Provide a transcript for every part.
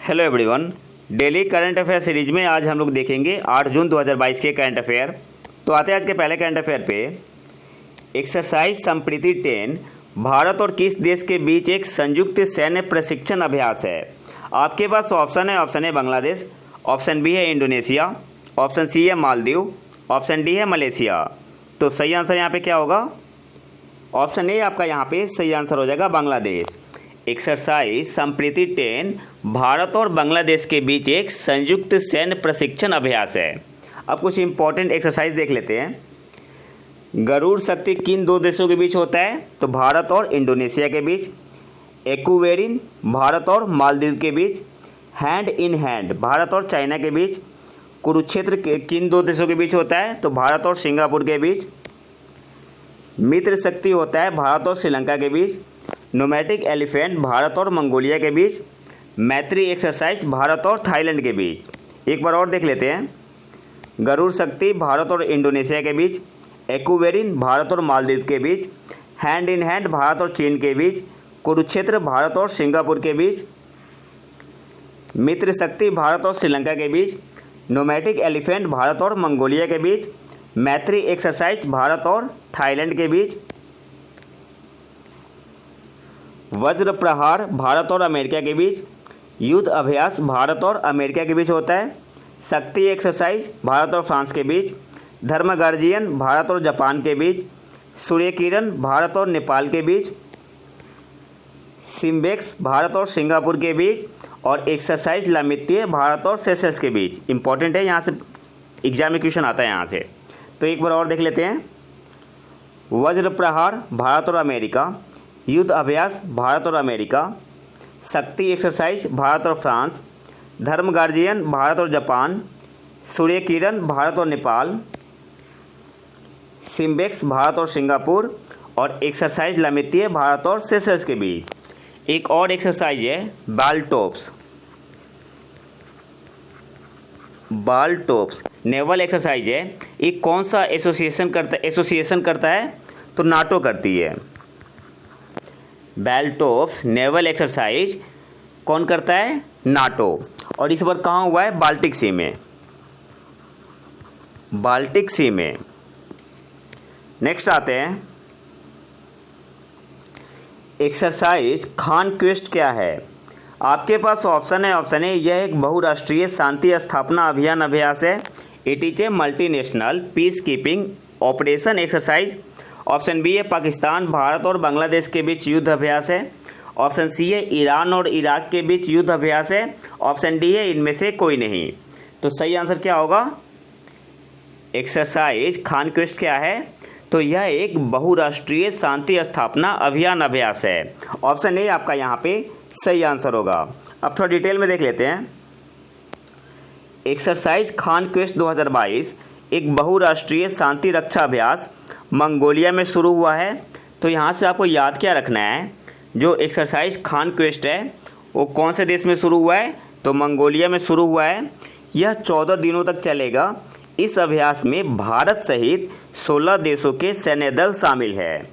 Hello everyone. Daily current affair series में आज हम लोग देखेंगे 8 जून 2022 के करंट अफेयर। तो आते हैं आज के पहले करंट अफेयर पे। एक्सरसाइज संप्रीति 10 भारत और किस देश के बीच एक संयुक्त सैन्य प्रशिक्षण अभ्यास है। आपके पास ऑप्शन है बांग्लादेश, ऑप्शन बी है इंडोनेशिया, ऑप्शन सी है मालदीव, ऑप्शन डी है मलेशिया। तो सही आंसर यहाँ पे क्या होगा? ऑप्शन ए आपका यहाँ पे सही आंसर हो जाएगा बांग्लादेश। एक्सरसाइज संप्रीति 10 भारत और बांग्लादेश के बीच एक संयुक्त सैन्य प्रशिक्षण अभ्यास है। अब कुछ इंपॉर्टेंट एक्सरसाइज देख लेते हैं। गरुड़ शक्ति किन दो देशों के बीच होता है? तो भारत और इंडोनेशिया के बीच। एक्वेरिन भारत और मालदीव के बीच। हैंड इन हैंड भारत और चाइना के बीच। कुरुक्षेत्र किन दो देशों के बीच होता है? तो भारत और सिंगापुर के बीच। मित्र शक्ति होता है भारत और श्रीलंका के बीच। नोमैटिक एलिफेंट भारत और मंगोलिया के बीच। मैत्री एक्सरसाइज भारत और थाईलैंड के बीच। एक बार और देख लेते हैं। गरुड़ शक्ति भारत और इंडोनेशिया के बीच। एक्वेरिन भारत और मालदीव के बीच। हैंड इन हैंड भारत और चीन के बीच। कुरुक्षेत्र भारत और सिंगापुर के बीच। मित्र शक्ति भारत और श्रीलंका के बीच। नोमैटिक एलिफेंट भारत और मंगोलिया के बीच। मैत्री एक्सरसाइज भारत और थाईलैंड के बीच। वज्र प्रहार भारत और अमेरिका के बीच। युद्ध अभ्यास भारत और अमेरिका के बीच होता है। शक्ति एक्सरसाइज भारत और फ्रांस के बीच। धर्म गार्जियन भारत और जापान के बीच। सूर्य किरण भारत और नेपाल के बीच। सिम्बेक्स भारत और सिंगापुर के बीच। और एक्सरसाइज लामित्य भारत और सेशल्स के बीच। इंपॉर्टेंट है, यहाँ से एग्जाम में क्वेश्चन आता है यहाँ से। तो एक बार और देख लेते हैं। वज्र प्रहार भारत और अमेरिका। युद्ध अभ्यास भारत और अमेरिका। शक्ति एक्सरसाइज भारत और फ्रांस। धर्म गार्जियन भारत और जापान। सूर्य किरण भारत और नेपाल। सिम्बेक्स भारत और सिंगापुर। और एक्सरसाइज लामित्य भारत और सेशल्स के बीच। एक और एक्सरसाइज है बाल्टोप्स। बाल्टोप्स नेवल एक्सरसाइज है। ये कौन सा एसोसिएशन करता है? तो नाटो करती है। बाल्टोप्स नेवल एक्सरसाइज कौन करता है? नाटो। और इस बार कहाँ हुआ है? बाल्टिक सी में। बाल्टिक सी में। नेक्स्ट आते हैं। एक्सरसाइज कॉन्क्वेस्ट क्या है? आपके पास ऑप्शन है यह एक बहुराष्ट्रीय शांति स्थापना अभियान अभ्यास है। It is a multinational peace keeping operation exercise. Option B है पाकिस्तान भारत और बांग्लादेश के बीच युद्ध अभ्यास है। ऑप्शन सी है ईरान और इराक के बीच युद्ध अभ्यास है। ऑप्शन डी है इनमें से कोई नहीं। तो सही आंसर क्या होगा? एक्सरसाइज कॉन्क्वेस्ट क्या है? तो यह एक बहुराष्ट्रीय शांति स्थापना अभियान अभ्यास है। ऑप्शन ए आपका यहाँ पे सही आंसर होगा। अब थोड़ा डिटेल में देख लेते हैं। एक्सरसाइज कॉन्क्वेस्ट 2022 एक बहुराष्ट्रीय शांति रक्षा अभ्यास मंगोलिया में शुरू हुआ है। तो यहाँ से आपको याद क्या रखना है, जो एक्सरसाइज कॉन्क्वेस्ट है वो कौन से देश में शुरू हुआ है? तो मंगोलिया में शुरू हुआ है। यह 14 दिनों तक चलेगा। इस अभ्यास में भारत सहित 16 देशों के सैन्य दल शामिल है।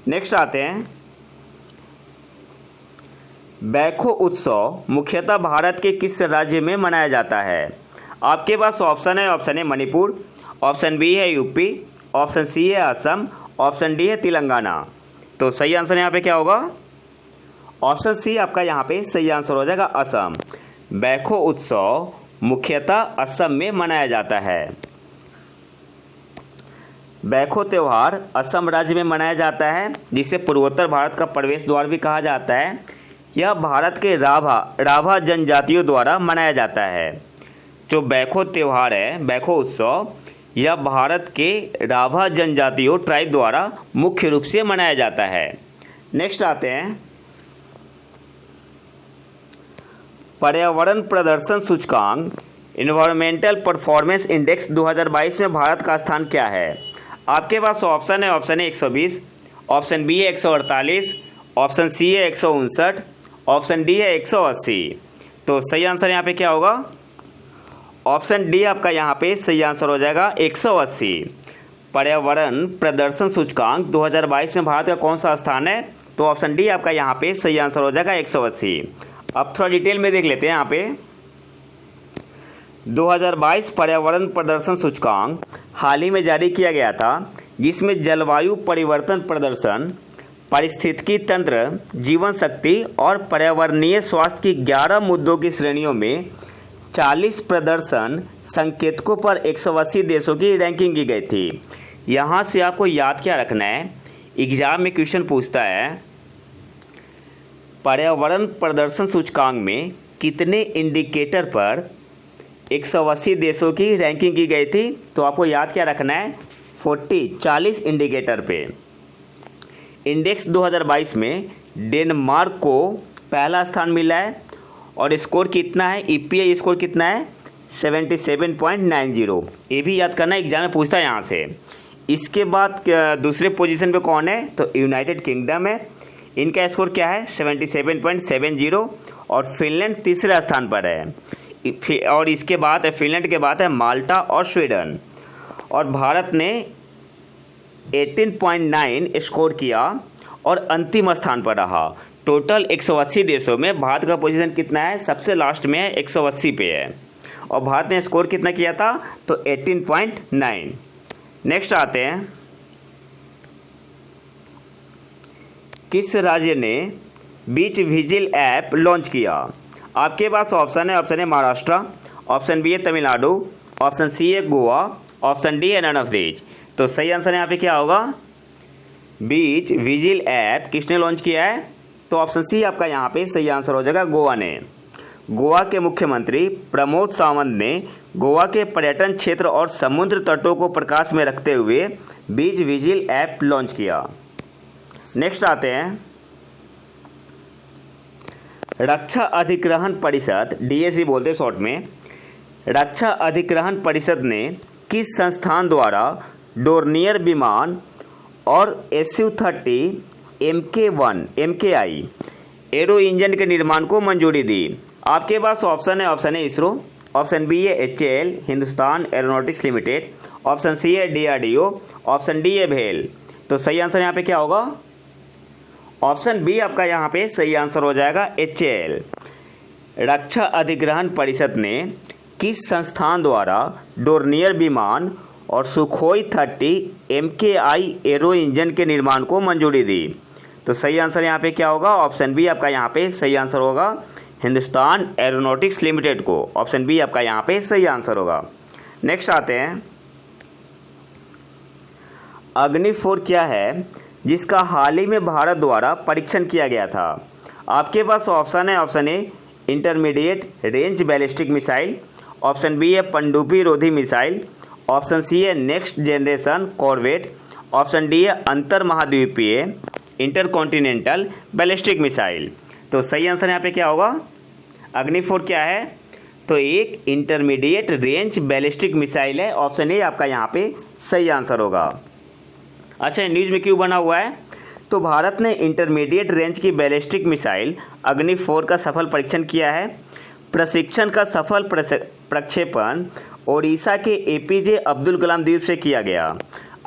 नेक्स्ट आते हैं। बैखो उत्सव मुख्यतः भारत के किस राज्य में मनाया जाता है? आपके पास ऑप्शन है मणिपुर, ऑप्शन बी है यूपी, ऑप्शन सी है असम, ऑप्शन डी है तेलंगाना। तो सही आंसर यहाँ पे क्या होगा? ऑप्शन सी आपका यहाँ पे सही आंसर हो जाएगा असम। बैखो उत्सव मुख्यतः असम में मनाया जाता है। बैखो त्यौहार असम राज्य में मनाया जाता है, जिसे पूर्वोत्तर भारत का प्रवेश द्वार भी कहा जाता है। यह भारत के राभा जनजातियों द्वारा मनाया जाता है। जो बैखो त्यौहार है, बैखो उत्सव, यह भारत के राभा जनजातियों ट्राइब द्वारा मुख्य रूप से मनाया जाता है। नेक्स्ट आते हैं। पर्यावरण प्रदर्शन सूचकांक इन्वायरमेंटल परफॉर्मेंस इंडेक्स 2022 में भारत का स्थान क्या है? आपके पास ऑप्शन है 120, ऑप्शन बी है 148, ऑप्शन सी है 159, ऑप्शन डी है 180। तो सही आंसर यहाँ पे क्या होगा? ऑप्शन डी आपका यहाँ पे सही आंसर हो जाएगा 180। पर्यावरण प्रदर्शन सूचकांक 2022 में भारत का कौन सा स्थान है? तो ऑप्शन डी आपका यहाँ पे सही आंसर हो जाएगा 180। अब थोड़ा डिटेल में देख लेते हैं यहाँ पे। 2022 पर्यावरण प्रदर्शन सूचकांक हाल ही में जारी किया गया था, जिसमें जलवायु परिवर्तन प्रदर्शन, पारिस्थितिकी तंत्र, जीवन शक्ति और पर्यावरणीय स्वास्थ्य की 11 मुद्दों की श्रेणियों में 40 प्रदर्शन संकेतकों पर 180 देशों की रैंकिंग की गई थी। यहाँ से आपको याद क्या रखना है, एग्जाम में क्वेश्चन पूछता है पर्यावरण प्रदर्शन सूचकांक में कितने इंडिकेटर पर 180 देशों की रैंकिंग की गई थी, तो आपको याद क्या रखना है 40 इंडिकेटर पे। इंडेक्स 2022 में डेनमार्क को पहला स्थान मिला है और स्कोर कितना है, ईपीआई स्कोर कितना है 77.90। ये भी याद करना, एग्जाम में पूछता है यहाँ से। इसके बाद दूसरे पोजीशन पे कौन है, तो यूनाइटेड किंगडम है, इनका स्कोर क्या है 77.70 और फिनलैंड तीसरे स्थान पर है। और इसके बाद फिनलैंड के बाद है माल्टा और स्वीडन। और भारत ने 18.9 स्कोर किया और अंतिम स्थान पर रहा। टोटल 180 देशों में भारत का पोजीशन कितना है, सबसे लास्ट में है, 180 पे है। और भारत ने स्कोर कितना किया था, तो 18.9। नेक्स्ट आते हैं, किस राज्य ने बीच विजिल ऐप लॉन्च किया। आपके पास ऑप्शन है महाराष्ट्र, ऑप्शन बी है तमिलनाडु, ऑप्शन सी है गोवा, ऑप्शन डी है नन ऑफ दीज। तो सही आंसर यहाँ पे क्या होगा, बीच विजिल ऐप किसने लॉन्च किया है, तो ऑप्शन सी आपका यहाँ पे सही आंसर हो जाएगा, गोवा ने। गोवा के मुख्यमंत्री प्रमोद सावंत ने गोवा के पर्यटन क्षेत्र और समुद्र तटों को प्रकाश में रखते हुए बीच विजिल ऐप लॉन्च किया। नेक्स्ट आते हैं, रक्षा अधिग्रहण परिषद, डीएसी बोलते हैं शॉर्ट में, रक्षा अधिग्रहण परिषद ने किस संस्थान द्वारा डोर्नियर विमान और SU-30 MK-1 एरो इंजन के निर्माण को मंजूरी दी। आपके पास ऑप्शन है इसरो, ऑप्शन बी है HAL Hindustan aeronautics limited, option C है DRDO, ऑप्शन डी है भेल। तो सही आंसर यहाँ पे क्या होगा, ऑप्शन बी आपका यहाँ पे सही आंसर हो जाएगा, HAL। रक्षा अधिग्रहण परिषद ने किस संस्थान द्वारा डोर्नियर विमान और सुखोई 30 MKI एरो इंजन के निर्माण को मंजूरी दी। तो सही आंसर यहाँ पे क्या होगा, ऑप्शन बी आपका यहाँ पे सही आंसर होगा, हिंदुस्तान एरोनॉटिक्स लिमिटेड को। ऑप्शन बी आपका यहाँ पे सही आंसर होगा। नेक्स्ट आते हैं, अग्नि-4 क्या है जिसका हाल ही में भारत द्वारा परीक्षण किया गया था। आपके पास option A intermediate range ballistic missile, option B है पनडुब्बी रोधी मिसाइल, ऑप्शन सी है next generation corvette, option D है अंतर महाद्वीपीय इंटरकॉन्टिनेंटल बैलिस्टिक मिसाइल। तो सही आंसर यहाँ पे क्या होगा, अग्नि-4 क्या है, तो एक इंटरमीडिएट रेंज बैलिस्टिक मिसाइल है। ऑप्शन ए आपका यहाँ पे सही आंसर होगा। अच्छा, न्यूज़ में क्यों बना हुआ है, तो भारत ने इंटरमीडिएट रेंज की बैलिस्टिक मिसाइल अग्नि-4 का सफल परीक्षण किया है। प्रशिक्षण का सफल प्रक्षेपण ओडिशा के APJ अब्दुल कलाम द्वीप से किया गया।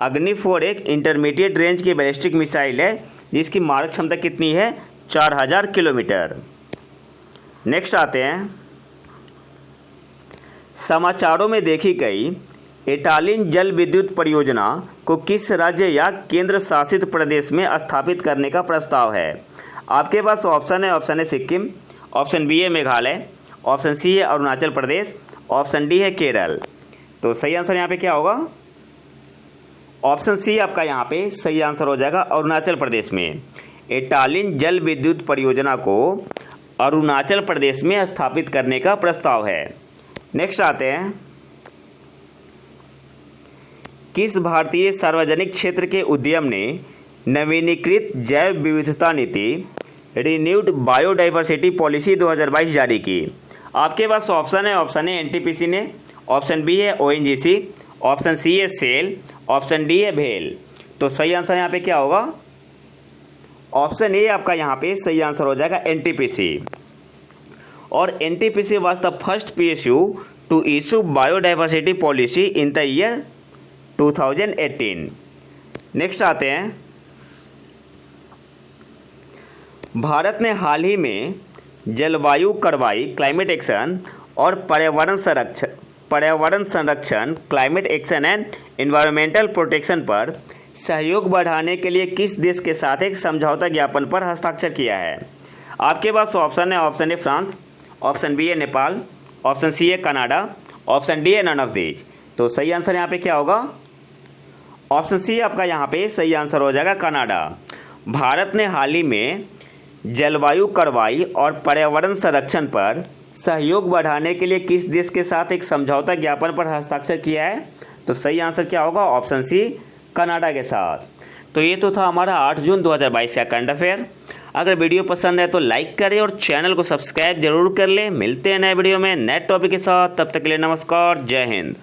अग्नि-4 एक इंटरमीडिएट रेंज की बैलिस्टिक मिसाइल है जिसकी मारक क्षमता कितनी है, 4000 किलोमीटर। नेक्स्ट आते हैं, समाचारों में देखी गई एटालिन जल विद्युत परियोजना को किस राज्य या केंद्र शासित प्रदेश में स्थापित करने का प्रस्ताव है। आपके पास ऑप्शन है सिक्किम, ऑप्शन बी है मेघालय, ऑप्शन सी है अरुणाचल प्रदेश, ऑप्शन डी है केरल। तो सही आंसर यहाँ पे क्या होगा, ऑप्शन सी आपका यहाँ पे सही आंसर हो जाएगा, अरुणाचल प्रदेश में। एटालिन जल विद्युत परियोजना को अरुणाचल प्रदेश में स्थापित करने का प्रस्ताव है। नेक्स्ट आते हैं, किस भारतीय सार्वजनिक क्षेत्र के उद्यम ने नवीनीकृत जैव विविधता नीति रिन्यूड बायोडाइवर्सिटी पॉलिसी 2022 जारी की। आपके पास ऑप्शन है NTPC ने, ऑप्शन बी है ONGC, ऑप्शन सी है सेल, ऑप्शन डी है भेल। तो सही आंसर यहाँ पे क्या होगा, ऑप्शन ए आपका यहाँ पे सही आंसर हो जाएगा, NTPC। और NTPC was the first PSU to issue biodiversity policy in the year 2018। Next आते हैं, भारत ने हाल ही में जलवायु कार्रवाई क्लाइमेट एक्शन और पर्यावरण संरक्षण climate action and environmental protection पर सहयोग बढ़ाने के लिए किस देश के साथ एक समझौता ज्ञापन पर हस्ताक्षर किया है? आपके पास ऑप्शन है, option A France, option B है नेपाल, ऑप्शन सी है कनाडा, ऑप्शन डी है नन ऑफ दीज। तो सही आंसर यहाँ पे क्या होगा? ऑप्शन सी आपका यहाँ पे सही आंसर हो जाएगा, कनाडा। भारत ने हाल ही में जलवायु कार्रवाई और पर्यावरण संरक्षण पर सहयोग बढ़ाने के लिए किस देश के साथ एक समझौता ज्ञापन पर हस्ताक्षर किया है? तो सही आंसर क्या होगा? ऑप्शन सी, कनाडा के साथ। तो ये तो था हमारा 8 जून 2022 का करंट अफेयर। अगर वीडियो पसंद है तो लाइक करें और चैनल को सब्सक्राइब जरूर कर लें। मिलते हैं नए वीडियो में नए टॉपिक के साथ, तब तक के लिए नमस्कार, जय हिंद।